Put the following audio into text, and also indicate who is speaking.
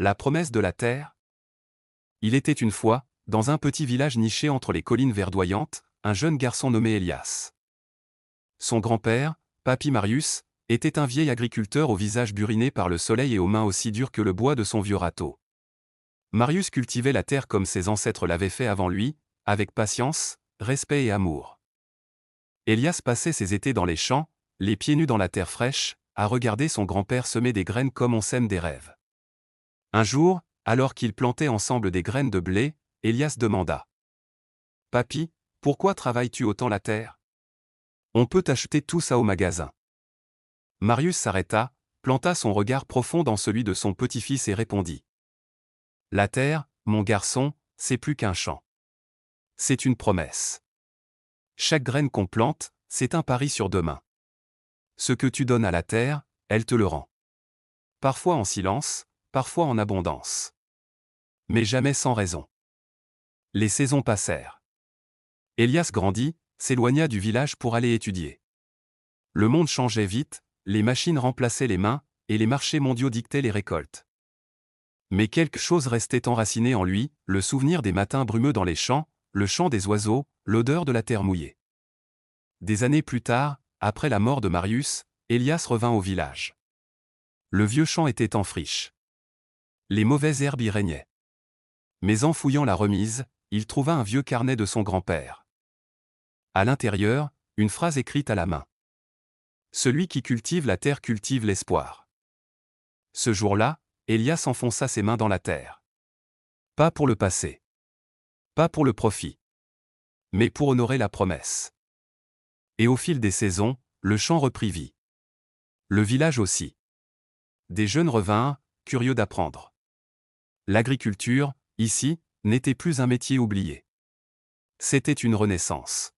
Speaker 1: La promesse de la terre? Il était une fois, dans un petit village niché entre les collines verdoyantes, un jeune garçon nommé Elias. Son grand-père, Papy Marius, était un vieil agriculteur au visage buriné par le soleil et aux mains aussi dures que le bois de son vieux râteau. Marius cultivait la terre comme ses ancêtres l'avaient fait avant lui, avec patience, respect et amour. Elias passait ses étés dans les champs, les pieds nus dans la terre fraîche, à regarder son grand-père semer des graines comme on sème des rêves. Un jour, alors qu'ils plantaient ensemble des graines de blé, Elias demanda. « Papy, pourquoi travailles-tu autant la terre? On peut acheter tout ça au magasin. » Marius s'arrêta, planta son regard profond dans celui de son petit-fils et répondit. « La terre, mon garçon, c'est plus qu'un champ. C'est une promesse. Chaque graine qu'on plante, c'est un pari sur demain. Ce que tu donnes à la terre, elle te le rend. Parfois en silence, parfois en abondance. Mais jamais sans raison. » Les saisons passèrent. Elias grandit, s'éloigna du village pour aller étudier. Le monde changeait vite, les machines remplaçaient les mains, et les marchés mondiaux dictaient les récoltes. Mais quelque chose restait enraciné en lui, le souvenir des matins brumeux dans les champs, le chant des oiseaux, l'odeur de la terre mouillée. Des années plus tard, après la mort de Marius, Elias revint au village. Le vieux champ était en friche. Les mauvaises herbes y régnaient. Mais en fouillant la remise, il trouva un vieux carnet de son grand-père. À l'intérieur, une phrase écrite à la main. Celui qui cultive la terre cultive l'espoir. Ce jour-là, Elias enfonça ses mains dans la terre. Pas pour le passé. Pas pour le profit. Mais pour honorer la promesse. Et au fil des saisons, le champ reprit vie. Le village aussi. Des jeunes revinrent, curieux d'apprendre. L'agriculture, ici, n'était plus un métier oublié. C'était une renaissance.